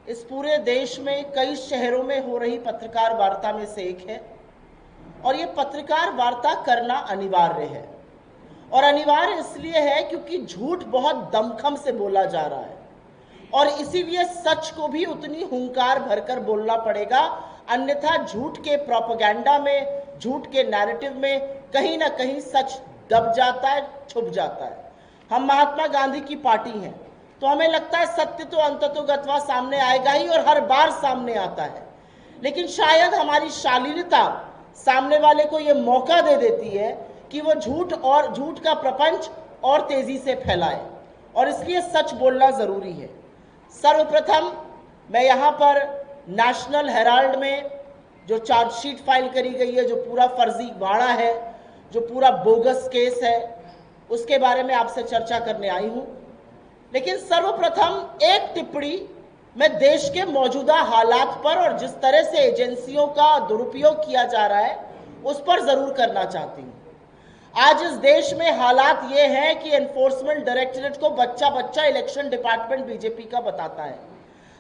इस पूरे देश में कई शहरों में हो रही पत्रकार वार्ता में से एक है और ये पत्रकार वार्ता करना अनिवार्य है। और अनिवार्य इसलिए है क्योंकि झूठ बहुत दमखम से बोला जा रहा है और इसीलिए सच को भी उतनी हुंकार भरकर बोलना पड़ेगा, अन्यथा झूठ के प्रोपेगेंडा में, झूठ के नैरेटिव में कहीं ना कहीं सच दब जाता है, छुप जाता है। हम महात्मा गांधी की पार्टी हैं तो हमें लगता है सत्य तो अंततोगत्वा सामने आएगा ही और हर बार सामने आता है, लेकिन शायद हमारी शालीनता सामने वाले को यह मौका दे देती है कि वो झूठ का प्रपंच और तेजी से फैलाए और इसलिए सच बोलना जरूरी है। सर्वप्रथम मैं यहाँ पर नेशनल हेराल्ड में जो चार्जशीट फाइल करी गई है, जो पूरा फर्जीवाड़ा है, जो पूरा बोगस केस है, उसके बारे में आपसे चर्चा करने आई हूँ। लेकिन सर्वप्रथम एक टिप्पणी मैं देश के मौजूदा हालात पर और जिस तरह से एजेंसियों का दुरुपयोग किया जा रहा है उस पर जरूर करना चाहती हूँ। आज इस देश में हालात ये हैं कि एनफोर्समेंट डायरेक्टरेट को बच्चा बच्चा इलेक्शन डिपार्टमेंट बीजेपी का बताता है।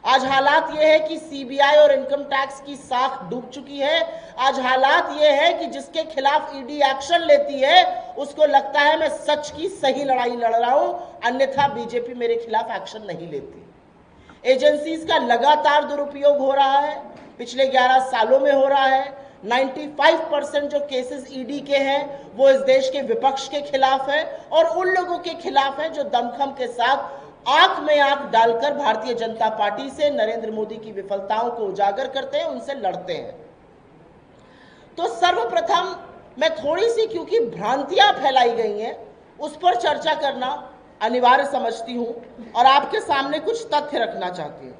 आज हालात ये है कि सीबीआई और इनकम टैक्स की साख डूब चुकी है। आज हालात ये है कि जिसके खिलाफ ईडी एक्शन लेती है उसको लगता है मैं सच की सही लड़ाई लड़ रहा हूं, अन्यथा बीजेपी मेरे खिलाफ एक्शन नहीं लेती। एजेंसीज का लगातार दुरुपयोग हो रहा है, पिछले 11 सालों में हो रहा है। 95% जो केसेस ईडी के हैं वो इस देश के विपक्ष के खिलाफ है और उन लोगों के खिलाफ है जो दमखम के साथ आंख में आंख डालकर भारतीय जनता पार्टी से, नरेंद्र मोदी की विफलताओं को उजागर करते हैं, उनसे लड़ते हैं। तो सर्वप्रथम मैं थोड़ी सी, क्योंकि भ्रांतियां फैलाई गई हैं, उस पर चर्चा करना अनिवार्य समझती हूं और आपके सामने कुछ तथ्य रखना चाहती हूं।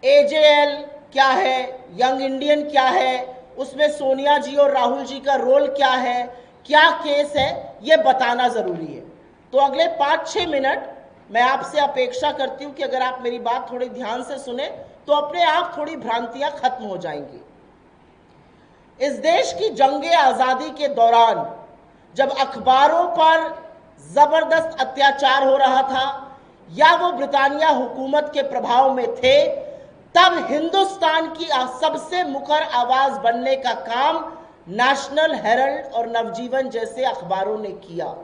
एजेएल क्या है, यंग इंडियन क्या है, उसमें सोनिया जी और राहुल जी का रोल क्या है, क्या केस है, यह बताना जरूरी है। तो अगले 5-6 मिनट मैं आपसे अपेक्षा करती हूं कि अगर आप मेरी बात थोड़ी ध्यान से सुने तो अपने आप थोड़ी भ्रांतियां खत्म हो जाएंगी। इस देश की जंगे आजादी के दौरान जब अखबारों पर जबरदस्त अत्याचार हो रहा था या वो ब्रिटानिया हुकूमत के प्रभाव में थे, तब हिंदुस्तान की सबसे मुखर आवाज बनने का काम नेशनल हेरल्ड और नवजीवन जैसे अखबारों ने किया।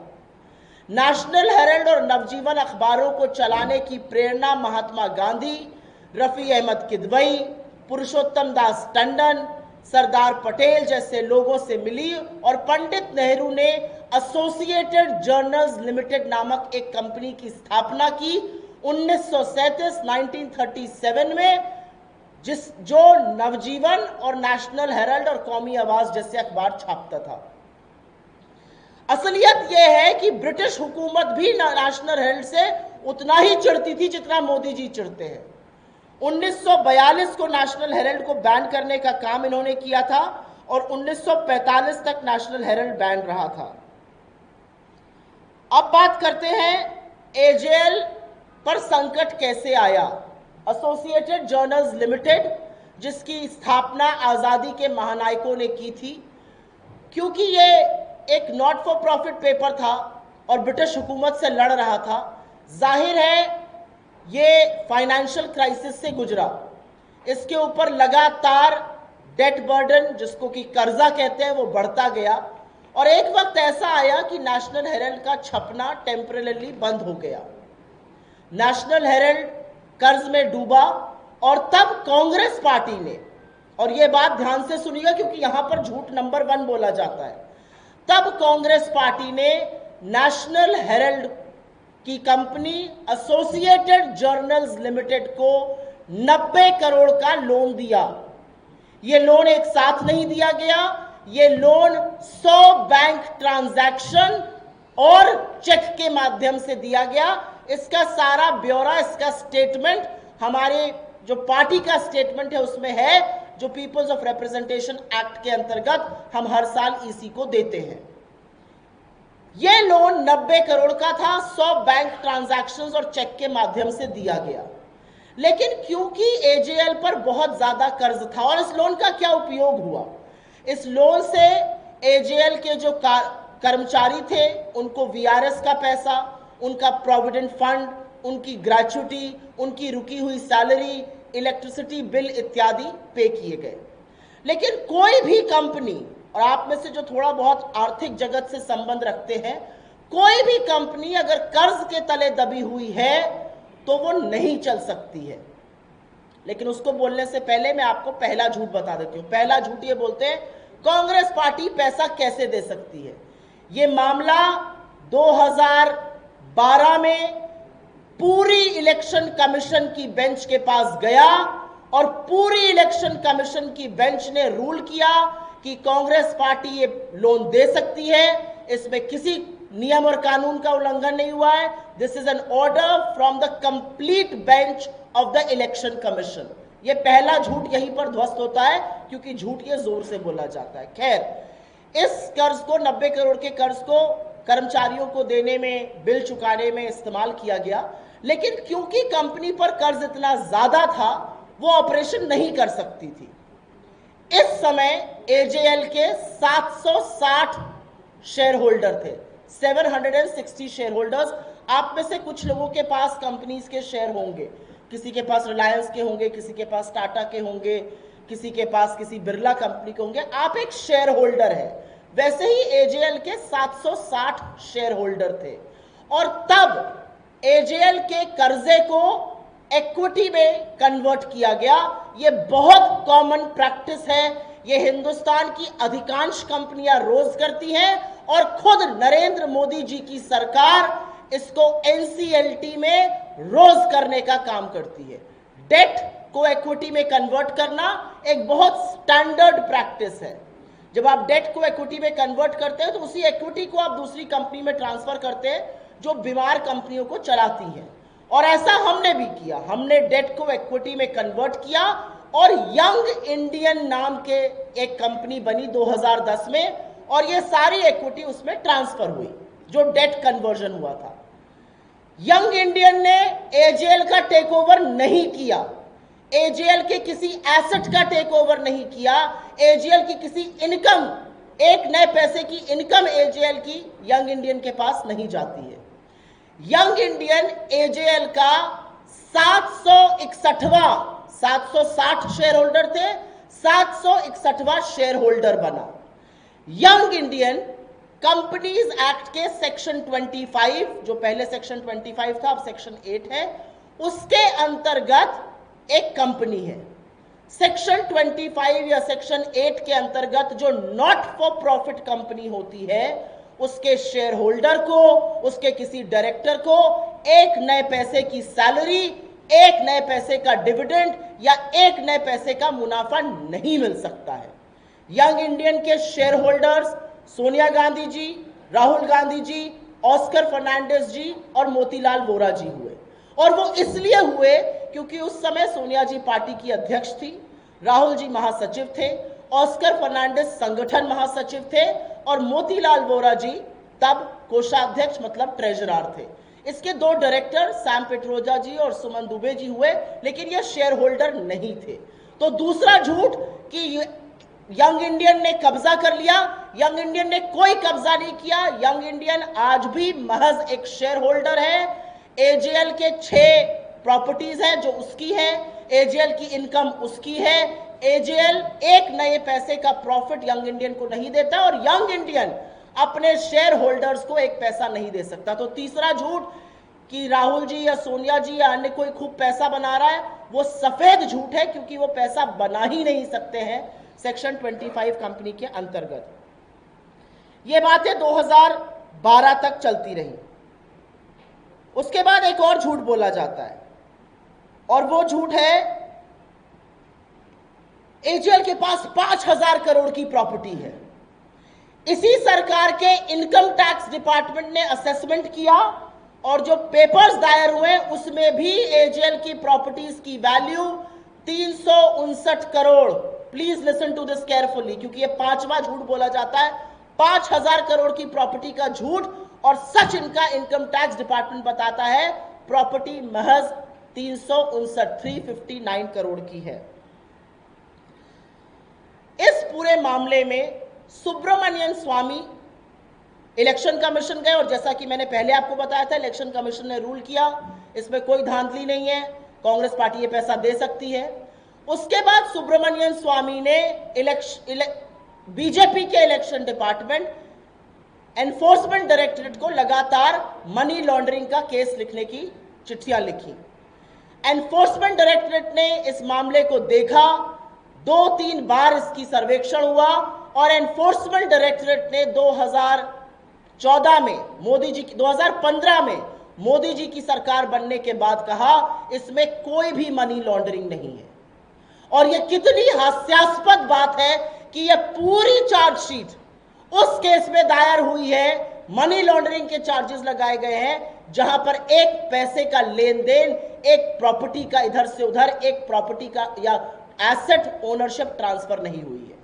नेशनल हेरल्ड और नवजीवन अखबारों को चलाने की प्रेरणा महात्मा गांधी, रफी अहमद किदवई, पुरुषोत्तम दास टंडन, सरदार पटेल जैसे लोगों से मिली और पंडित नेहरू ने एसोसिएटेड जर्नल्स लिमिटेड नामक एक कंपनी की स्थापना की 1937 में, जो नवजीवन और नेशनल हेरल्ड और कौमी आवाज जैसे अखबार छापता था। असलियत यह है कि ब्रिटिश हुकूमत भी नेशनल हेरल्ड से उतना ही चिढ़ती थी जितना मोदी जी चिढ़ते हैं। 1942 को नेशनल हेरल्ड को बैन करने का काम इन्होंने किया था और 1945 तक नेशनल हेरल्ड बैन रहा था। अब बात करते हैं एजेएल पर संकट कैसे आया। एसोसिएटेड जर्नल्स लिमिटेड, जिसकी स्थापना आजादी के महानायकों ने की थी, क्योंकि ये एक नॉट फॉर प्रॉफिट पेपर था और ब्रिटिश हुकूमत से लड़ रहा था, जाहिर है ये फाइनेंशियल क्राइसिस से गुजरा। इसके ऊपर लगातार डेट बर्डन, जिसको कि कर्जा कहते हैं, वो बढ़ता गया और एक वक्त ऐसा आया कि नेशनल हेरल्ड का छपना टेम्परेरी बंद हो गया। नेशनल हेरल्ड कर्ज में डूबा और तब कांग्रेस पार्टी ने, और यह बात ध्यान से सुनिएगा क्योंकि यहां पर झूठ नंबर 1 बोला जाता है, तब कांग्रेस पार्टी ने नेशनल हेरल्ड की कंपनी एसोसिएटेड जर्नल्स लिमिटेड को 90 करोड़ का लोन दिया। यह लोन एक साथ नहीं दिया गया, यह लोन 100 बैंक ट्रांजैक्शन और चेक के माध्यम से दिया गया। इसका सारा ब्यौरा, इसका स्टेटमेंट हमारे जो पार्टी का स्टेटमेंट है उसमें है, जो पीपल्स ऑफ रिप्रेजेंटेशन एक्ट के अंतर्गत हम हर साल ईसी को देते हैं। यह लोन 90 करोड़ का था, 100 बैंक ट्रांजैक्शंस और चेक के माध्यम से दिया गया। लेकिन क्योंकि एजेएल पर बहुत ज्यादा कर्ज था, और इस लोन का क्या उपयोग हुआ, इस लोन से एजेएल के जो कर्मचारी थे उनको वीआरएस का पैसा, उनका प्रोविडेंट फंड, उनकी ग्रेच्युटी, उनकी रुकी हुई सैलरी, इलेक्ट्रिसिटी बिल इत्यादि पे किए गए। लेकिन कोई भी कंपनी, और आप में से जो थोड़ा बहुत आर्थिक जगत से संबंध रखते हैं, कोई भी कंपनी अगर कर्ज के तले दबी हुई है तो वो नहीं चल सकती है। लेकिन उसको बोलने से पहले मैं आपको पहला झूठ बता देती हूं। पहला झूठ ये बोलते हैं कांग्रेस पार्टी पैसा कैसे दे सकती है। ये मामला 2012 में पूरी इलेक्शन कमीशन की बेंच के पास गया और पूरी इलेक्शन कमीशन की बेंच ने रूल किया कि कांग्रेस पार्टी ये लोन दे सकती है, इसमें किसी नियम और कानून का उल्लंघन नहीं हुआ है। This is an order from the complete bench of the election commission. ये पहला झूठ यहीं पर ध्वस्त होता है क्योंकि झूठ ये जोर से बोला जाता है। खैर, इस कर्ज को 90 करोड़ के कर्ज को कर्मचारियों को देने में, बिल चुकाने में इस्तेमाल किया गया। लेकिन क्योंकि कंपनी पर कर्ज इतना ज्यादा था, वो ऑपरेशन नहीं कर सकती थी। इस समय एजेएल के 760 शेयर होल्डर थे, 760 शेयर होल्डर्स। आप में से कुछ लोगों के पास कंपनीज के शेयर होंगे, किसी के पास रिलायंस के होंगे, किसी के पास टाटा के होंगे, किसी के पास किसी बिरला कंपनी के होंगे। आप एक शेयर होल्डर है। वैसे ही एजेएल के 760 शेयर होल्डर थे और तब एजेएल के कर्जे को इक्विटी में कन्वर्ट किया गया। यह बहुत कॉमन प्रैक्टिस है। यह हिंदुस्तान की अधिकांश कंपनियां रोज करती हैं और खुद नरेंद्र मोदी जी की सरकार इसको एनसीएलटी में रोज करने का काम करती है। डेट को इक्विटी में कन्वर्ट करना एक बहुत स्टैंडर्ड प्रैक्टिस है। जब आप डेट को इक्विटी में कन्वर्ट करते हैं तो उसी इक्विटी को आप दूसरी कंपनी में ट्रांसफर करते हैं जो बीमार कंपनियों को चलाती हैं, और ऐसा हमने भी किया। हमने डेट को इक्विटी में कन्वर्ट किया और यंग इंडियन नाम के एक कंपनी बनी 2010 में, और ये सारी इक्विटी उसमें ट्रांसफर हुई जो डेट कन्वर्जन हुआ था। यंग इंडियन ने एजेएल का टेक ओवर नहीं किया, एजेएल के किसी एसेट का टेक ओवर नहीं किया, एजेएल की किसी इनकम, एक नए पैसे की इनकम एजेएल की यंग इंडियन के पास नहीं जाती है। यंग इंडियन एजेएल का 760 शेयर होल्डर थे, 761वां शेयर होल्डर बना। यंग इंडियन कंपनीज एक्ट के सेक्शन 25, जो पहले सेक्शन 25 था अब सेक्शन 8 है, उसके अंतर्गत एक कंपनी है। सेक्शन 25 या सेक्शन 8 के अंतर्गत जो नॉट फॉर प्रॉफिट कंपनी होती है, उसके शेयर होल्डर को, उसके किसी डायरेक्टर को एक नए पैसे की सैलरी, एक नए पैसे का डिविडेंड या एक नए पैसे का मुनाफा नहीं मिल सकता है। यंग इंडियन के शेयर होल्डर्स सोनिया गांधी जी, राहुल गांधी जी, ऑस्कर फर्नांडिस जी और मोतीलाल वोरा जी हुए। और वो इसलिए हुए क्योंकि उस समय सोनिया जी पार्टी की अध्यक्ष थी, राहुल जी महासचिव थे, ऑस्कर फर्नांडिस संगठन महासचिव थे और मोतीलाल वोरा जी तब कोषाध्यक्ष मतलब ट्रेजरर थे। इसके दो डायरेक्टर सैम पिट्रोदा जी और सुमन दुबे जी हुए, लेकिन ये शेयर होल्डर नहीं थे। तो दूसरा झूठ कि यंग इंडियन ने कब्जा कर लिया, यंग इंडियन ने कोई कब्जा नहीं किया। यंग इंडियन आज भी महज एक शेयर होल्डर है। एजेएल के 6 प्रॉपर्टीज हैं जो उसकी है, एजेएल की इनकम उसकी है। एजेएल एक नए पैसे का प्रॉफिट यंग इंडियन को नहीं देता और यंग इंडियन अपने शेयर होल्डर्स को एक पैसा नहीं दे सकता। तो तीसरा झूठ कि राहुल जी या सोनिया जी या अन्य कोई खूब पैसा बना रहा है, वो सफेद झूठ है क्योंकि वो पैसा बना ही नहीं सकते हैं सेक्शन 25 कंपनी के अंतर्गत। ये बातें 2012 तक चलती रही। उसके बाद एक और झूठ बोला जाता है और वो झूठ है एजेएल के पास 5000 करोड़ की प्रॉपर्टी है। इसी सरकार के इनकम टैक्स डिपार्टमेंट ने असेसमेंट किया और जो पेपर्स दायर हुए उसमें भी एजेएल की प्रॉपर्टीज की value 359 crore. Please listen to this carefully क्योंकि ये 5वां झूठ बोला जाता है। 5000 करोड़ की प्रॉपर्टी का झूठ और सच इनका इनकम टैक्स डिपार्टमेंट बताता है प्रॉपर्टी महज 359 करोड़ की है। इस पूरे मामले में सुब्रमण्यन स्वामी इलेक्शन कमीशन गए और जैसा कि मैंने पहले आपको बताया था, इलेक्शन कमीशन ने रूल किया इसमें कोई धांधली नहीं है, कांग्रेस पार्टी ये पैसा दे सकती है। उसके बाद सुब्रमण्यम स्वामी ने बीजेपी के इलेक्शन डिपार्टमेंट, एनफोर्समेंट डायरेक्टरेट को लगातार मनी लॉन्ड्रिंग का केस लिखने की चिट्ठियां लिखी। एनफोर्समेंट डायरेक्टरेट ने इस मामले को देखा, 2-3 बार इसकी सर्वेक्षण हुआ और एनफोर्समेंट डायरेक्टरेट ने 2014 में 2015 में मोदी जी की सरकार बनने के बाद कहा इसमें कोई भी मनी लॉन्ड्रिंग नहीं है। और यह कितनी हास्यास्पद बात है कि यह पूरी चार्जशीट उस केस में दायर हुई है, मनी लॉन्ड्रिंग के चार्जेस लगाए गए हैं, जहां पर एक पैसे का लेन देन, एक प्रॉपर्टी का इधर से उधर, एक प्रॉपर्टी का या एसेट ओनरशिप ट्रांसफर नहीं हुई है।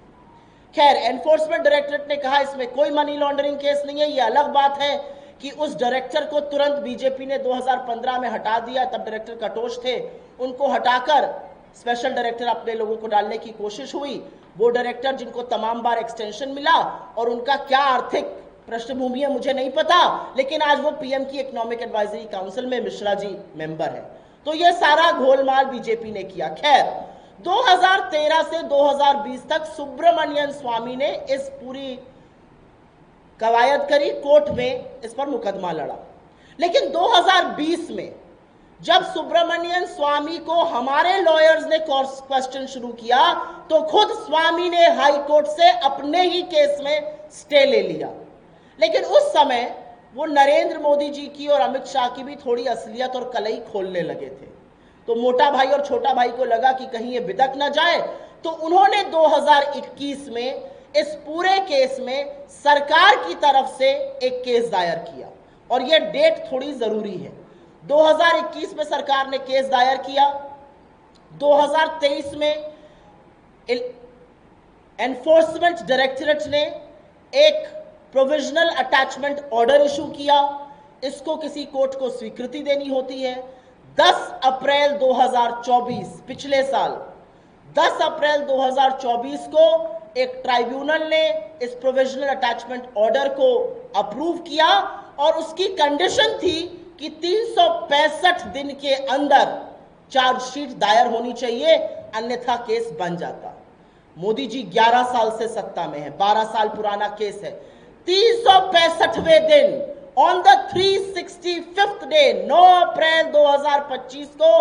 खैर, एनफोर्समेंट डायरेक्टरेट ने कहा इसमें कोई मनी लॉन्ड्रिंग केस नहीं है। यह अलग बात है कि उस डायरेक्टर को तुरंत बीजेपी ने 2015 में हटा दिया, तब डायरेक्टर कटोच थे, उनको हटाकर स्पेशल डायरेक्टर अपने लोगों को डालने की कोशिश हुई। वो डायरेक्टर जिनको तमाम बार एक्सटेंशन मिला और उनका क्या आर्थिक पृष्ठभूमि है मुझे नहीं पता, लेकिन आज वो पीएम की इकोनॉमिक एडवाइजरी काउंसिल में मिश्रा जी मेंबर है। तो ये सारा घोलमाल बीजेपी ने किया। खैर, 2013 से 2020 तक सुब्रमण्यम स्वामी ने इस पूरी कवायद करी, कोर्ट में इस पर मुकदमा लड़ा। लेकिन 2020 में जब सुब्रमण्यम स्वामी को हमारे लॉयर्स ने क्वेश्चन शुरू किया तो खुद स्वामी ने हाई कोर्ट से अपने ही केस में स्टे ले लिया। लेकिन उस समय वो नरेंद्र मोदी जी की और अमित शाह की भी थोड़ी असलियत और कलई खोलने लगे थे, तो मोटा भाई और छोटा भाई को लगा कि कहीं ये बिदक ना जाए, तो उन्होंने 2021 में इस पूरे केस में सरकार की तरफ से एक केस दायर किया। और यह डेट थोड़ी जरूरी है, 2021 में सरकार ने केस दायर किया। 2023 में एनफोर्समेंट डायरेक्टरेट ने एक प्रोविजनल अटैचमेंट ऑर्डर इशू किया, इसको किसी कोर्ट को स्वीकृति देनी होती है। 10 अप्रैल 2024 पिछले साल 10 अप्रैल 2024 को एक ट्राइब्यूनल ने इस प्रोविजनल अटैचमेंट ऑर्डर को अप्रूव किया और उसकी कंडीशन थी कि 365 दिन के अंदर चार्जशीट दायर होनी चाहिए, अन्यथा केस बन जाता। मोदी जी 11 साल से सत्ता में है, 12 साल पुराना केस है। 365वें दिन ऑन द 365th डे 9 अप्रैल 2025 को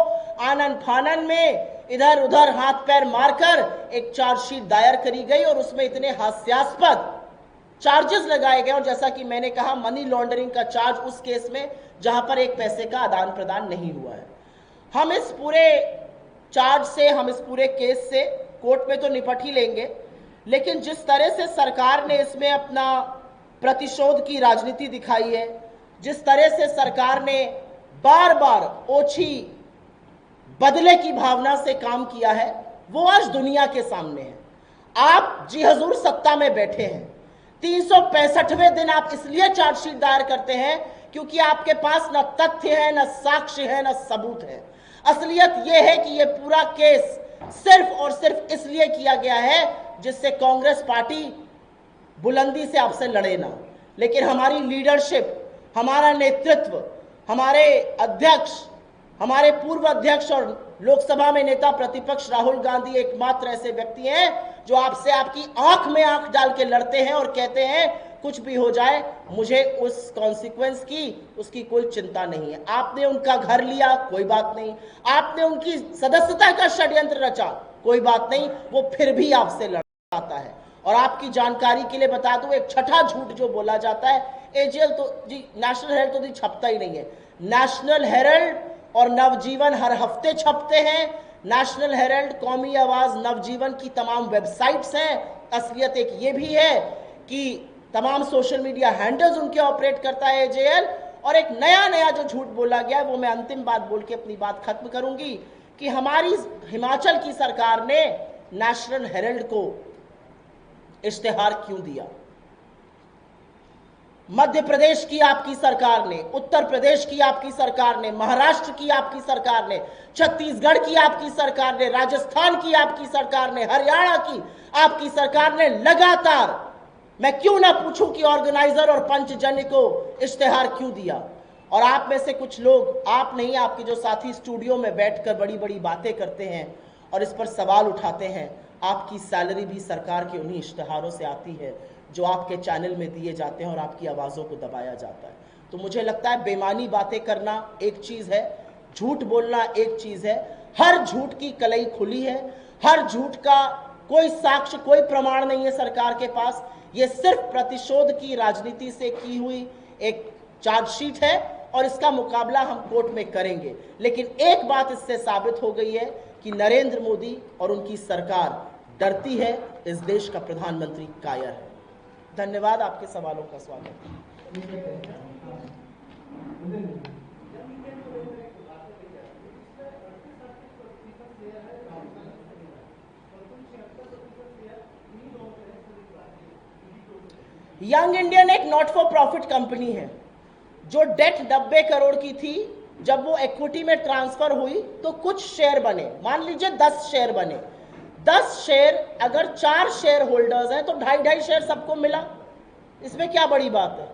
आनन फानन में इधर उधर हाथ पैर मारकर एक चार्जशीट दायर करी गई और उसमें इतने हास्यास्पद चार्जेस लगाए गए। और जैसा कि मैंने कहा, मनी लॉन्ड्रिंग का चार्ज उस केस में जहां पर एक पैसे का आदान प्रदान नहीं हुआ है। हम इस पूरे चार्ज से, हम इस पूरे केस से कोर्ट में तो निपट ही लेंगे, लेकिन जिस तरह से सरकार ने इसमें अपना प्रतिशोध की राजनीति दिखाई है, जिस तरह से सरकार ने बार बार ओछी बदले की भावना से काम किया है, वो आज दुनिया के सामने है। आप जी हजूर सत्ता में बैठे हैं, 365वें दिन आप इसलिए चार्जशीट दायर करते हैं क्योंकि आपके पास न तथ्य है, न साक्ष्य है, न सबूत है। असलियत यह है कि यह पूरा केस सिर्फ और सिर्फ इसलिए किया गया है जिससे कांग्रेस पार्टी बुलंदी से आपसे लड़े ना। लेकिन हमारी लीडरशिप, हमारा नेतृत्व, हमारे अध्यक्ष, हमारे पूर्व अध्यक्ष और लोकसभा में नेता प्रतिपक्ष राहुल गांधी एकमात्र ऐसे व्यक्ति हैं जो आपसे आपकी आंख में आंख डाल के लड़ते हैं और कहते हैं कुछ भी हो जाए मुझे उस कॉन्सिक्वेंस की, उसकी कोई चिंता नहीं है। आपने उनका घर लिया, कोई बात नहीं, आपने उनकी सदस्यता का षड्यंत्र रचा, कोई बात नहीं, वो फिर भी आपसे लड़ता है। और आपकी जानकारी के लिए बता दूं, एक छठा झूठ जो बोला जाता है, एजेएल तो जी, नेशनल हेराल्ड तो जी छपता ही नहीं है। नेशनल हेराल्ड और नवजीवन हर हफ्ते छपते हैं। नेशनल हेराल्ड, कौमी आवाज, नवजीवन की तमाम वेबसाइट्स हैं। असलियत एक ये भी है कि तमाम सोशल मीडिया हैंडल्स उनके ऑपरेट करता है एजेएल। और एक नया जो झूठ बोला गया है, वो मैं अंतिम बात बोल के अपनी बात खत्म करूंगी कि हमारी हिमाचल की सरकार ने नेशनल हेराल्ड को इश्तेहार क्यों दिया। मध्य प्रदेश की आपकी सरकार ने, उत्तर प्रदेश की आपकी सरकार ने, महाराष्ट्र की आपकी सरकार ने, छत्तीसगढ़ की आपकी सरकार ने, राजस्थान की आपकी सरकार ने, हरियाणा की आपकी सरकार ने लगातार, मैं क्यों ना पूछूं कि ऑर्गेनाइजर और पंचजन्य को इश्तेहार क्यों दिया। और आप में से कुछ लोग, आप नहीं, आपके जो साथी स्टूडियो में बैठकर बड़ी बड़ी बातें करते हैं और इस पर सवाल उठाते हैं, आपकी सैलरी भी सरकार के उन्हीं इश्तिहारों से आती है जो आपके चैनल में दिए जाते हैं और आपकी आवाज़ों को दबाया जाता है। तो मुझे लगता है बेमानी बातें करना एक चीज़ है, झूठ बोलना एक चीज़ है। हर झूठ की कलई खुली है, हर झूठ का कोई साक्ष्य, कोई प्रमाण नहीं है सरकार के पास। ये सिर्फ प्रतिशोध की राजनीति से की हुई एक चार्जशीट है और इसका मुकाबला हम कोर्ट में करेंगे। लेकिन एक बात इससे साबित हो गई है कि नरेंद्र मोदी और उनकी सरकार डरती है, इस देश का प्रधानमंत्री कायर है। धन्यवाद, आपके सवालों का स्वागत है। यंग इंडियन एक नॉट फॉर प्रॉफिट कंपनी है जो डेट 90 करोड़ की थी। जब वो इक्विटी में ट्रांसफर हुई तो कुछ शेयर बने, मान लीजिए 10 शेयर बने। 10 शेयर, अगर 4 शेयर होल्डर्स हैं तो 2.5 शेयर सबको मिला। इसमें क्या बड़ी बात है?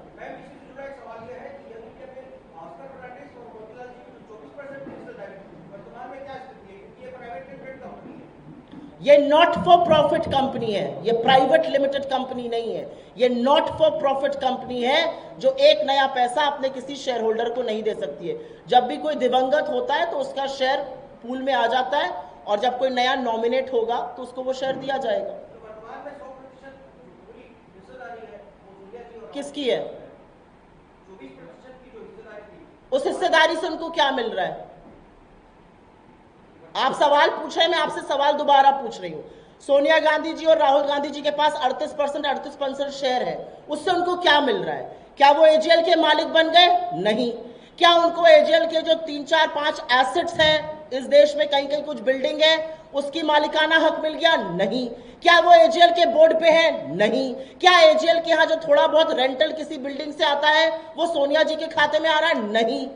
ये नॉट फॉर प्रॉफिट कंपनी है, ये प्राइवेट लिमिटेड कंपनी नहीं है। ये नॉट फॉर प्रॉफिट कंपनी है जो एक नया पैसा अपने किसी शेयर होल्डर को नहीं दे सकती है। जब भी कोई दिवंगत होता है तो उसका शेयर पूल में आ जाता है और जब कोई नया नॉमिनेट होगा तो उसको वो शेयर दिया जाएगा। किसकी है? उस हिस्सेदारी से उनको क्या मिल रहा है? आप सवाल पूछ रहे हैं, मैं आपसे सवाल दोबारा पूछ रही हूँ। सोनिया गांधी जी और राहुल गांधी जी के पास 38% शेयर है, उससे उनको क्या मिल रहा है? क्या वो एजीएल के मालिक बन गए? नहीं। क्या उनको एजीएल के जो 3, 4, 5 एसेट्स हैं इस देश में, कहीं कहीं कुछ बिल्डिंग है, उसकी मालिकाना हक मिल गया? नहीं। क्या वो एजीएल के बोर्ड पे हैं? नहीं। क्या एजीएल के यहाँ जो थोड़ा बहुत रेंटल किसी बिल्डिंग से आता है वो सोनिया जी के खाते में आ रहा है? नहीं।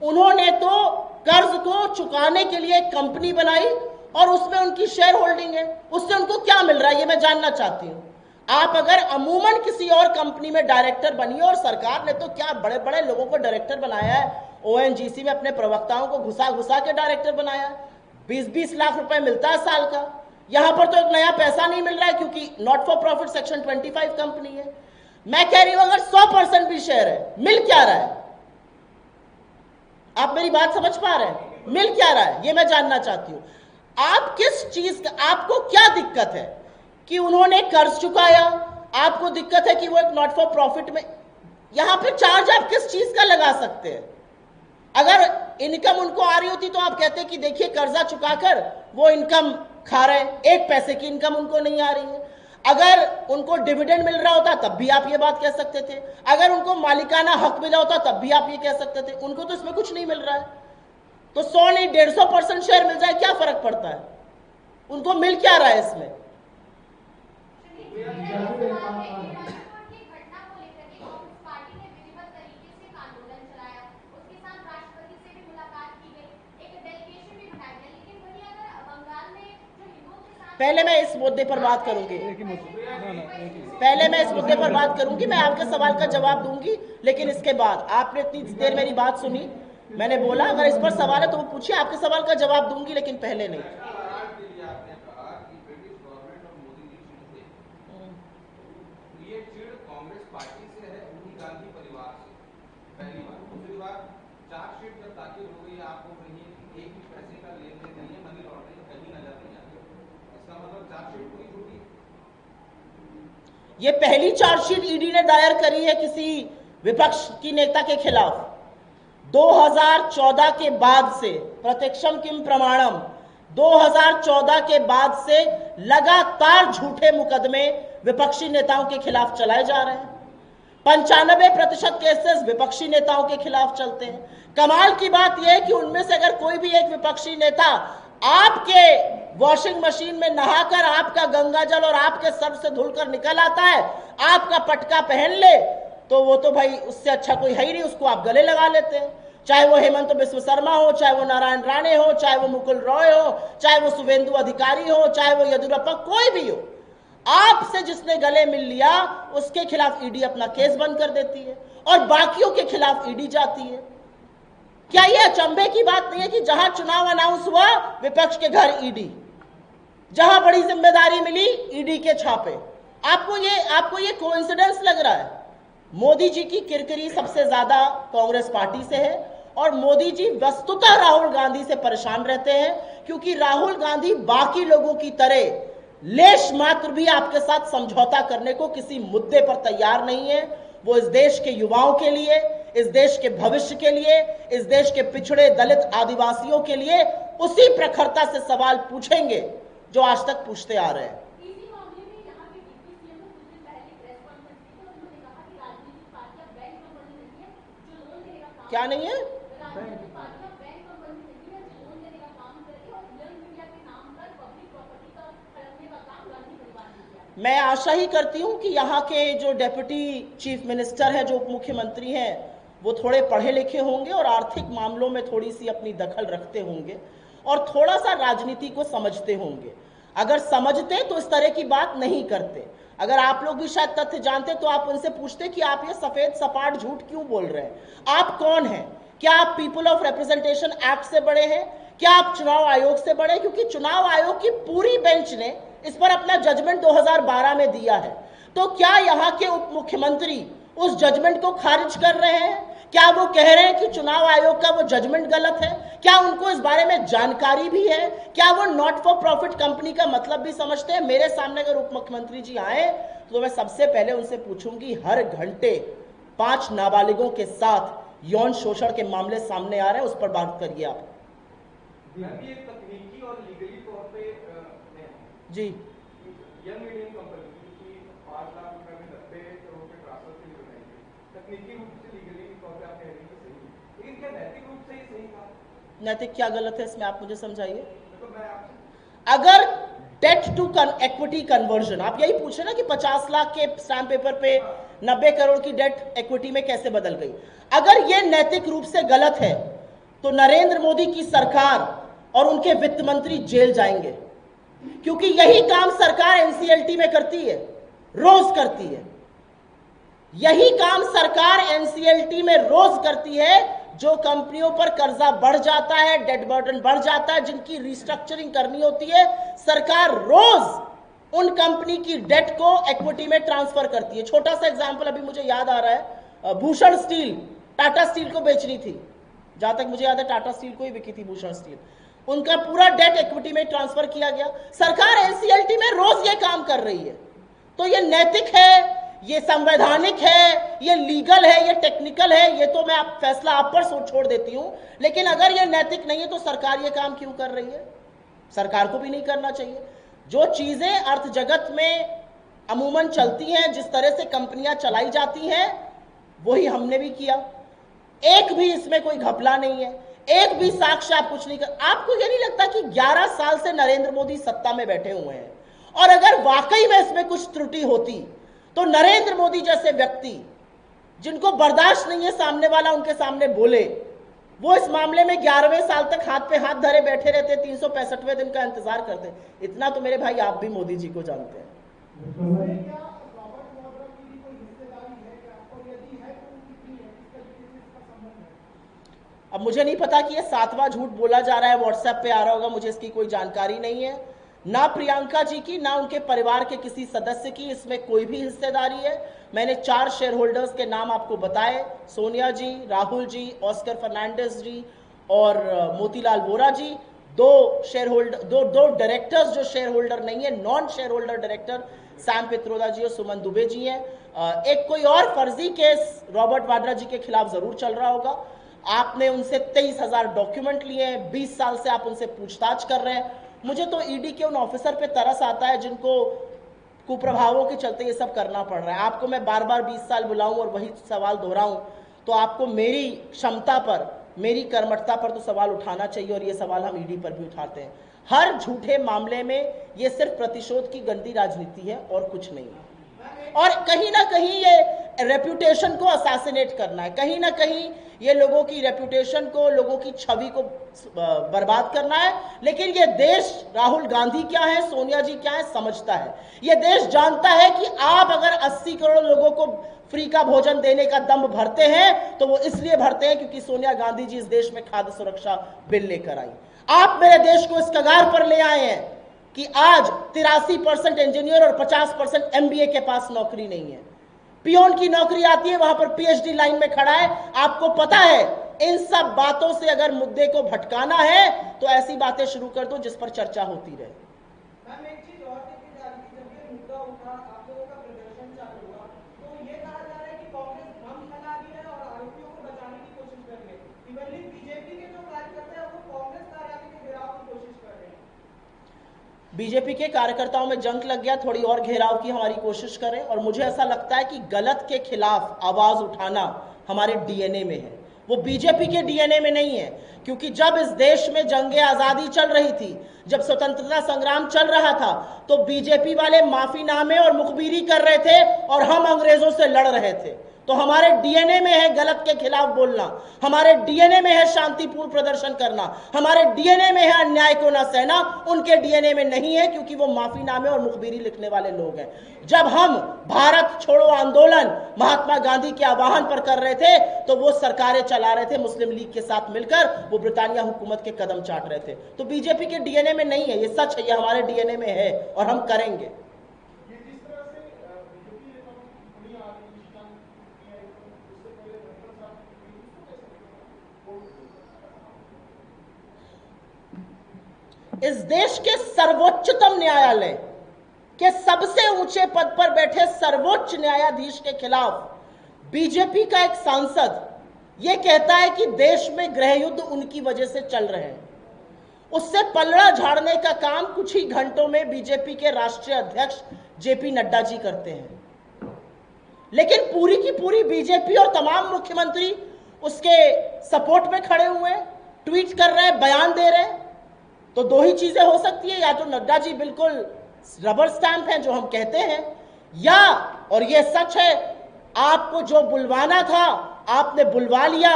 उन्होंने तो कर्ज को चुकाने के लिए एक कंपनी बनाई और उसमें उनकी शेयर होल्डिंग है। उससे उनको क्या मिल रहा है ये मैं जानना चाहती हूँ। आप अगर अमूमन किसी और कंपनी में डायरेक्टर बनिए, और सरकार ने तो क्या बड़े बड़े लोगों को डायरेक्टर बनाया है। ओएनजीसी में अपने प्रवक्ताओं को घुसा घुसा के डायरेक्टर बनाया है। 20-20 लाख रुपए मिलता है साल का। यहां पर तो एक नया पैसा नहीं मिल रहा है क्योंकि not for profit section 25 company है। मैं कह रही हूं अगर 100% भी शेयर है, मिल क्या रहा है? आप मेरी बात समझ पा रहे हैं? मिल क्या रहा है ये मैं जानना चाहती हूं। आप किस चीज का, आपको क्या दिक्कत है कि उन्होंने कर्ज चुकाया? आपको दिक्कत है कि वो एक नॉट फॉर प्रॉफिट में, यहां पे चार्ज आप किस चीज का लगा सकते हैं? अगर इनकम उनको आ रही होती तो आप कहते कि देखिए कर्जा चुकाकर वो इनकम खा रहे हैं, 1 पैसे की इनकम उनको नहीं आ रही है। अगर उनको डिविडेंड मिल रहा होता तब भी आप ये बात कह सकते थे। अगर उनको मालिकाना हक मिला होता तब भी आप ये कह सकते थे। उनको तो इसमें कुछ नहीं मिल रहा है, तो 100 नहीं 150% शेयर मिल जाए क्या फर्क पड़ता है? उनको मिल क्या रहा है इसमें? पहले मैं इस मुद्दे पर बात करूंगी, मैं आपके सवाल का जवाब दूंगी, लेकिन इसके बाद आपने इतनी देर मेरी बात सुनी, मैंने बोला अगर इस पर सवाल है तो वो पूछिए, आपके सवाल का जवाब दूंगी, लेकिन पहले नहीं। ये पहली चार्जशीट ईडी ने दायर करी है किसी विपक्ष की नेता के खिलाफ। 2014 के बाद से, प्रत्यक्षम किम प्रमाणम, 2014 के बाद से लगातार झूठे मुकदमे विपक्षी नेताओं के खिलाफ चलाए जा रहे हैं। 95% केसेस विपक्षी नेताओं के खिलाफ चलते हैं। कमाल की बात यह है कि उनमें से अगर कोई भी एक विपक्षी नेता आपके वॉशिंग मशीन में नहाकर आपका गंगाजल और आपके सर से धुलकर निकल आता है, आपका पटका पहन ले, तो वो तो भाई उससे अच्छा कोई है ही नहीं, उसको आप गले लगा लेते हैं। चाहे वो हेमंत बिस्व शर्मा हो, चाहे वो नारायण राणे हो, चाहे वो मुकुल रॉय हो, चाहे वो शुभेंदु अधिकारी हो, चाहे वो येदियुरप्पा, कोई भी हो, आपसे जिसने गले मिल लिया उसके खिलाफ ईडी अपना केस बंद कर देती है और बाकियों के खिलाफ ईडी जाती है। क्या ये अचंभे की बात नहीं है कि जहां चुनाव अनाउंस हुआ विपक्ष के घर ईडी, जहां बड़ी जिम्मेदारी मिली ईडी के छापे। आपको ये कोइंसिडेंस लग रहा है? मोदी जी की किरकिरी सबसे ज्यादा कांग्रेस पार्टी से है और मोदी जी वस्तुतः राहुल गांधी से परेशान रहते हैं, क्योंकि राहुल गांधी बाकी लोगों की तरह लेश मात्र भी आपके साथ समझौता करने को किसी मुद्दे पर तैयार नहीं है। वो इस देश के युवाओं के लिए, इस देश के भविष्य के लिए, इस देश के पिछड़े दलित आदिवासियों के लिए उसी प्रखरता से सवाल पूछेंगे जो आज तक पूछते आ रहे हैं। क्या नहीं है? मैं आशा ही करती हूं कि यहाँ के जो डेप्यूटी चीफ मिनिस्टर हैं, जो उप मुख्यमंत्री हैं, वो थोड़े पढ़े लिखे होंगे और आर्थिक मामलों में थोड़ी सी अपनी दखल रखते होंगे और थोड़ा सा राजनीति को समझते होंगे। अगर समझते तो इस तरह की बात नहीं करते। अगर आप लोग भी शायद तथ्य जानते तो आप उनसे पूछते कि आप ये सफेद सपाट झूठ क्यों बोल रहे हैं? आप कौन हैं? क्या आप पीपल ऑफ रिप्रेजेंटेशन एक्ट से बड़े हैं? क्या आप चुनाव आयोग से बड़े? क्योंकि चुनाव आयोग की पूरी बेंच ने इस पर अपना जजमेंट 2012 में दिया है। तो क्या यहाँ के उप मुख्यमंत्री उस जजमेंट को खारिज कर रहे हैं? क्या वो कह रहे हैं कि चुनाव आयोग का वो जजमेंट गलत है? क्या उनको इस बारे में जानकारी भी है? क्या वो नॉट फॉर प्रॉफिट कंपनी का मतलब भी समझते हैं? मेरे सामने अगर उप मुख्यमंत्री जी आए तो मैं सबसे पहले उनसे पूछूंगी, हर घंटे 5 नाबालिगों के साथ यौन शोषण के मामले सामने आ रहे हैं, उस पर बात करिए आप। तकनीकी और लीगली तौर पे जी, यंग इंडियन कंपनी की 5 लाख रुपए में 90 करोड़ के ट्रांसफर के लिए बनाई, तकनीकी रूप से लीगली तौर पे आप कह रहे हैं कि सही है, लेकिन क्या नैतिक रूप से ही सही था? नैतिक क्या गलत है इसमें, आप मुझे समझाइए। तो मैं अगर डेट टू इक्विटी कन्वर्जन, आप यही पूछे ना कि 50 लाख के स्टैम्प पेपर पे 90 करोड़ की डेट इक्विटी में कैसे बदल गई। अगर ये नैतिक रूप से गलत है तो नरेंद्र मोदी की सरकार और उनके वित्त मंत्री जेल जाएंगे, क्योंकि यही काम सरकार एनसीएलटी में करती है, रोज करती है। यही काम सरकार एनसीएलटी में रोज करती है। जो कंपनियों पर कर्जा बढ़ जाता है, डेट बर्डन बढ़ जाता है, जिनकी रिस्ट्रक्चरिंग करनी होती है, सरकार रोज उन कंपनी की डेट को इक्विटी में ट्रांसफर करती है। छोटा सा एग्जांपल अभी मुझे याद आ रहा है, भूषण स्टील, टाटा स्टील को बेचनी थी, जहां तक मुझे याद है टाटा स्टील को ही बिकी थी भूषण स्टील, उनका पूरा डेट इक्विटी में ट्रांसफर किया गया। सरकार एनसीएलटी में रोज ये काम कर रही है। तो ये नैतिक है, ये संवैधानिक है, ये लीगल है, ये टेक्निकल है, ये तो मैं फैसला आप पर छोड़ देती हूं। लेकिन अगर ये नैतिक नहीं है तो सरकार ये काम क्यों कर रही है? सरकार को भी नहीं करना चाहिए। जो चीजें अर्थ जगत में अमूमन चलती हैं, जिस तरह से कंपनियां चलाई जाती हैं, वही हमने भी किया। एक भी इसमें कोई घपला नहीं है, एक भी साक्ष्य आप कुछ नहीं कर। आपको ये नहीं लगता कि 11 साल से नरेंद्र मोदी सत्ता में बैठे हुए हैं, और अगर वाकई में इसमें कुछ त्रुटि होती तो नरेंद्र मोदी जैसे व्यक्ति, जिनको बर्दाश्त नहीं है सामने वाला उनके सामने बोले, वो इस मामले में 11वें साल तक हाथ पे हाथ धरे बैठे रहते, 365वें दिन का इंतजार करते। इतना तो मेरे भाई आप भी मोदी जी को जानते हैं। अब मुझे नहीं पता कि ये 7वां झूठ बोला जा रहा है, व्हाट्सएप पे आ रहा होगा, मुझे इसकी कोई जानकारी नहीं है। ना प्रियंका जी की, ना उनके परिवार के किसी सदस्य की इसमें कोई भी हिस्सेदारी है। मैंने 4 शेयर होल्डर्स के नाम आपको बताए, सोनिया जी, राहुल जी, ऑस्कर फर्नांडिस जी और मोतीलाल वोरा जी। 2 शेयर होल्डर, दो डायरेक्टर्स जो शेयर होल्डर नहीं है, non share holder director Sam Pitroda ji और सुमन दुबे जी हैं। एक कोई और फर्जी केस रॉबर्ट वाड्रा जी के खिलाफ जरूर चल रहा होगा। आपने उनसे 23,000 डॉक्यूमेंट लिए हैं, 20 साल से आप उनसे पूछताछ कर रहे हैं। मुझे तो ईडी के उन ऑफिसर पे तरस आता है जिनको कुप्रभावों के चलते ये सब करना पड़ रहा है। आपको मैं बार बार 20 साल बुलाऊं और वही सवाल दोहराऊं तो आपको मेरी क्षमता पर, मेरी कर्मठता पर तो सवाल उठाना चाहिए, और ये सवाल हम ईडी पर भी उठाते हैं। हर झूठे मामले में ये सिर्फ प्रतिशोध की गंदी राजनीति है और कुछ नहीं है। और कहीं ना कहीं ये रेप्यूटेशन को असैसिनेट करना है, कहीं ना कहीं ये लोगों की रेप्यूटेशन को, लोगों की छवि को बर्बाद करना है। लेकिन ये देश राहुल गांधी क्या है, सोनिया जी क्या है, समझता है। ये देश जानता है कि आप अगर 80 करोड़ लोगों को फ्री का भोजन देने का दम भरते हैं तो वो इसलिए भरते हैं क्योंकि सोनिया गांधी जी इस देश में खाद्य सुरक्षा बिल लेकर आई। आप मेरे देश को इस कगार पर ले आए हैं कि आज 83% इंजीनियर और 50% MBA के पास नौकरी नहीं है। पियोन की नौकरी आती है, वहां पर PhD लाइन में खड़ा है। आपको पता है, इन सब बातों से अगर मुद्दे को भटकाना है तो ऐसी बातें शुरू कर दो जिस पर चर्चा होती रहे। मैम एक चीज और देखी जा रही थी, जब ये मुद्दा उठा, आप लोगों का प्रदर्शन चालू हुआ, तो ये कहा जा रहा है कि कांग्रेस भ्रम फैला रही है और आरोपियों को बचाने की कोशिश कर रही है। इवनली बीजेपी के जो कार्यकर्ता है वो कांग्रेस कार्यालय के घेराव की कोशिश कर रहे हैं। बीजेपी के कार्यकर्ताओं में जंग लग गया, थोड़ी और घेराव की हमारी कोशिश करें। और मुझे ऐसा लगता है कि गलत के खिलाफ आवाज उठाना हमारे DNA में है, वो बीजेपी के DNA में नहीं है। क्योंकि जब इस देश में जंगे आजादी चल रही थी, जब स्वतंत्रता संग्राम चल रहा था, तो बीजेपी वाले माफीनामे और मुखबिरी कर रहे थे और हम अंग्रेजों से लड़ रहे थे। तो हमारे DNA में है गलत के खिलाफ बोलना, हमारे DNA में है शांतिपूर्ण प्रदर्शन करना, हमारे DNA में है अन्याय को न सहना। उनके DNA में नहीं है, क्योंकि वो माफीनामे और मुखबिरी लिखने वाले लोग हैं। जब हम भारत छोड़ो आंदोलन महात्मा गांधी के आह्वान पर कर रहे थे तो वो सरकारें चला रहे थे मुस्लिम लीग के साथ मिलकर, वो ब्रिटानिया हुकूमत के कदम चाट रहे थे। तो बीजेपी के DNA में नहीं है, ये सच है, ये हमारे DNA में है और हम करेंगे। इस देश के सर्वोच्चतम न्यायालय के सबसे ऊंचे पद पर बैठे सर्वोच्च न्यायाधीश के खिलाफ बीजेपी का एक सांसद यह कहता है कि देश में गृह युद्ध उनकी वजह से चल रहे हैं। उससे पलड़ा झाड़ने का काम कुछ ही घंटों में बीजेपी के राष्ट्रीय अध्यक्ष JP नड्डा जी करते हैं। लेकिन पूरी की पूरी बीजेपी और तमाम मुख्यमंत्री उसके सपोर्ट में खड़े हुए हैं, ट्वीट कर रहे हैं, बयान दे रहे हैं। तो दो ही चीजें हो सकती है, या तो नड्डा जी बिल्कुल रबर स्टैंप हैं जो हम कहते हैं, या, और ये सच है, आपको जो बुलवाना था आपने बुलवा लिया,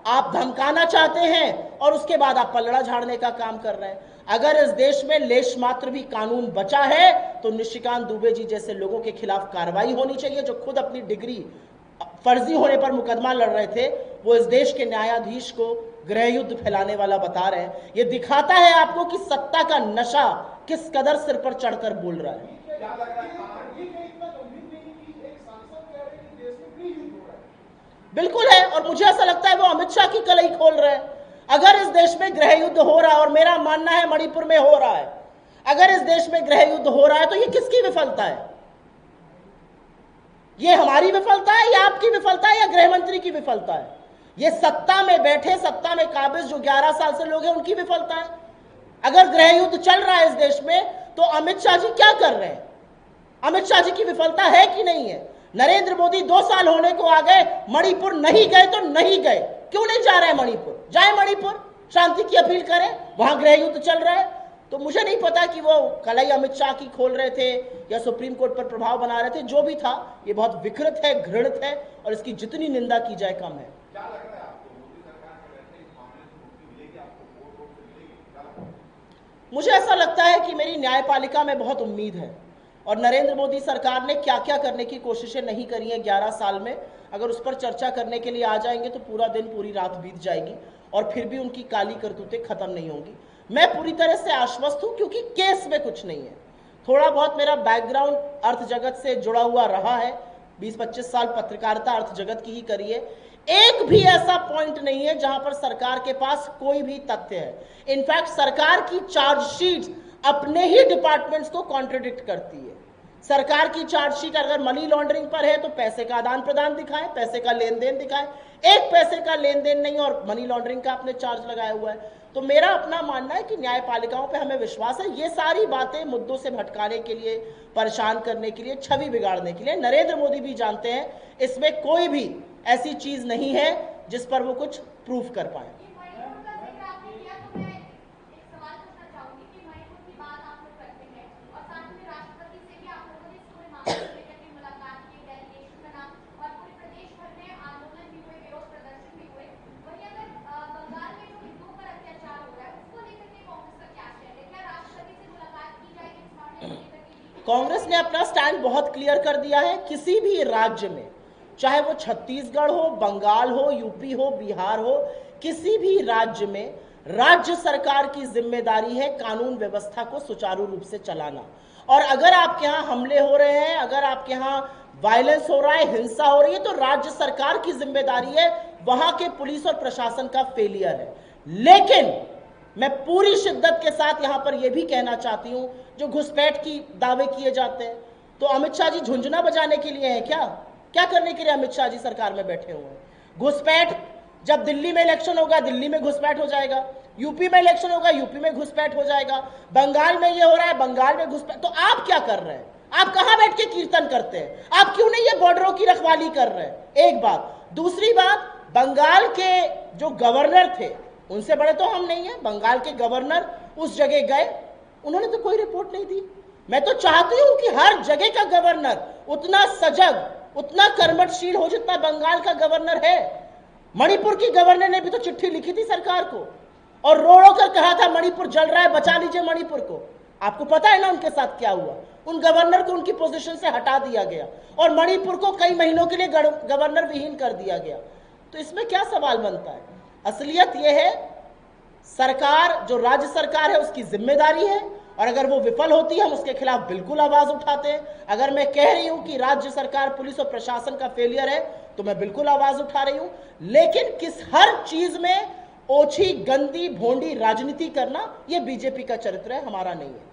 आप धमकाना चाहते हैं और उसके बाद आप पलड़ा झाड़ने का काम कर रहे हैं। अगर इस देश में लेश मात्र भी कानून बचा है तो निशिकांत दुबे जी जैसे लोगों के खिलाफ कार्रवाई होनी चाहिए, जो खुद अपनी डिग्री फर्जी होने पर मुकदमा लड़ रहे थे। वो इस देश के न्यायाधीश को गृह युद्ध फैलाने वाला बता रहे हैं। ये दिखाता है आपको कि सत्ता का नशा किस कदर सिर पर चढ़कर बोल रहा है। बिल्कुल है, और मुझे ऐसा लगता है वो अमित शाह की कलई खोल रहे हैं। अगर इस देश में गृह युद्ध हो रहा है, और मेरा मानना है मणिपुर में हो रहा है, अगर इस देश में गृह युद्ध हो रहा है तो ये किसकी विफलता है? ये हमारी विफलता है या आपकी विफलता है या गृह मंत्री की विफलता है? ये सत्ता में बैठे, सत्ता में काबिज जो 11 साल से लोग हैं उनकी विफलता है। अगर गृह युद्ध चल रहा है इस देश में तो अमित शाह जी क्या कर रहे हैं? अमित शाह जी की विफलता है कि नहीं है? नरेंद्र मोदी 2 साल होने को आ गए, मणिपुर नहीं गए तो नहीं गए। क्यों नहीं जा रहे हैं मणिपुर? जाए मणिपुर, शांति की अपील करें, वहां गृह युद्ध चल रहा है। तो मुझे नहीं पता कि वो कलई अमित शाह की खोल रहे थे या सुप्रीम कोर्ट पर प्रभाव बना रहे थे। जो भी था, ये बहुत विकृत है, घृणित है, और इसकी जितनी निंदा की जाए कम है। मुझे ऐसा लगता है कि मेरी न्यायपालिका में बहुत उम्मीद है, और नरेंद्र मोदी सरकार ने क्या क्या करने की कोशिशें नहीं करी हैं 11 साल में, अगर उस पर चर्चा करने के लिए आ जाएंगे तो पूरा दिन पूरी रात बीत जाएगी और फिर भी उनकी काली करतूतें खत्म नहीं होंगी। मैं पूरी तरह से आश्वस्त हूं, क्योंकि केस में कुछ नहीं है। थोड़ा बहुत मेरा बैकग्राउंड अर्थ जगत से जुड़ा हुआ रहा है, 20-25 साल पत्रकारिता अर्थ जगत की ही करी है। एक भी ऐसा पॉइंट नहीं है जहां पर सरकार के पास कोई भी तथ्य है। इनफैक्ट सरकार की चार्जशीट अपने ही डिपार्टमेंट्स को कॉन्ट्रडिक्ट करती है। सरकार की चार्जशीट अगर मनी लॉन्ड्रिंग पर है तो पैसे का आदान प्रदान दिखाएं, पैसे का लेन देन दिखाएं। एक पैसे का लेन देन नहीं और मनी लॉन्ड्रिंग का आपने चार्ज लगाया हुआ है। तो मेरा अपना मानना है कि न्यायपालिकाओं पे हमें विश्वास है। ये सारी बातें मुद्दों से भटकाने के लिए, परेशान करने के लिए, छवि बिगाड़ने के लिए। नरेंद्र मोदी भी जानते हैं इसमें कोई भी ऐसी चीज नहीं है जिस पर वो कुछ प्रूफ कर पाए। कांग्रेस ने अपना स्टैंड बहुत क्लियर कर दिया है। किसी भी राज्य में, चाहे वो छत्तीसगढ़ हो, बंगाल हो, यूपी हो, बिहार हो, किसी भी राज्य में राज्य सरकार की जिम्मेदारी है कानून व्यवस्था को सुचारू रूप से चलाना। और अगर आपके यहाँ हमले हो रहे हैं, अगर आपके यहाँ वायलेंस हो रहा है, हिंसा हो रही है, तो राज्य सरकार की जिम्मेदारी है, वहां के पुलिस और प्रशासन का फेलियर है। लेकिन मैं पूरी शिद्दत के साथ यहां पर यह भी कहना चाहती हूं, जो घुसपैठ की दावे किए जाते हैं, तो अमित शाह जी झुंझुना बजाने के लिए हैं क्या? क्या करने के लिए अमित शाह जी सरकार में बैठे हुए हैं? घुसपैठ, जब दिल्ली में इलेक्शन होगा दिल्ली में घुसपैठ हो जाएगा, यूपी में इलेक्शन होगा यूपी में घुसपैठ हो जाएगा, बंगाल में ये हो रहा है बंगाल में घुसपैठ। तो आप क्या कर रहे हैं? आप कहां बैठ के कीर्तन करते हैं? आप क्यों नहीं ये बॉर्डरों की रखवाली कर रहे हैं? एक बात। दूसरी बात, बंगाल के जो गवर्नर थे, उनसे बड़े तो हम नहीं हैं। बंगाल के गवर्नर उस जगह गए, उन्होंने तो कोई रिपोर्ट नहीं दी। मैं तो चाहती हूं कि हर जगह का गवर्नर उतना सजग, उतना कर्मठशील हो जितना बंगाल का गवर्नर है। मणिपुर की गवर्नर ने भी तो चिट्ठी लिखी थी सरकार को और रो रो कर कहा था मणिपुर जल रहा है, बचा लीजिए मणिपुर को। आपको पता है ना उनके साथ क्या हुआ? उन गवर्नर को उनकी पोजीशन से हटा दिया गया और मणिपुर को कई महीनों के लिए गवर्नर विहीन कर दिया गया। तो इसमें क्या सवाल बनता है? असलियत यह है, सरकार जो राज्य सरकार है उसकी जिम्मेदारी है, और अगर वो विफल होती है हम उसके खिलाफ बिल्कुल आवाज उठाते हैं। अगर मैं कह रही हूं कि राज्य सरकार, पुलिस और प्रशासन का फेलियर है, तो मैं बिल्कुल आवाज उठा रही हूं। लेकिन किस हर चीज में ओछी, गंदी, भोंडी राजनीति करना, यह बीजेपी का चरित्र है, हमारा नहीं है।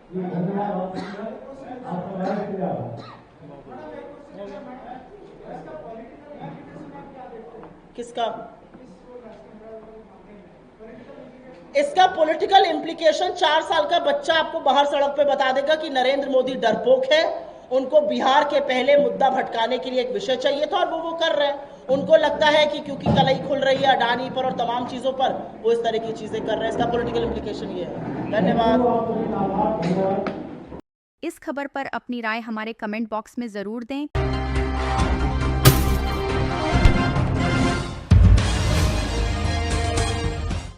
किसका? इसका पॉलिटिकल इम्प्लीकेशन 4 साल का बच्चा आपको बाहर सड़क पे बता देगा कि नरेंद्र मोदी डरपोक है, उनको बिहार के पहले मुद्दा भटकाने के लिए एक विषय चाहिए था और वो कर रहे हैं। उनको लगता है कि क्योंकि कलई खुल रही है अडानी पर और तमाम चीजों पर, वो इस तरह की चीजें कर रहे हैं। इसका पॉलिटिकल इम्प्लीकेशन ये है। धन्यवाद। इस खबर पर अपनी राय हमारे कमेंट बॉक्स में जरूर दें।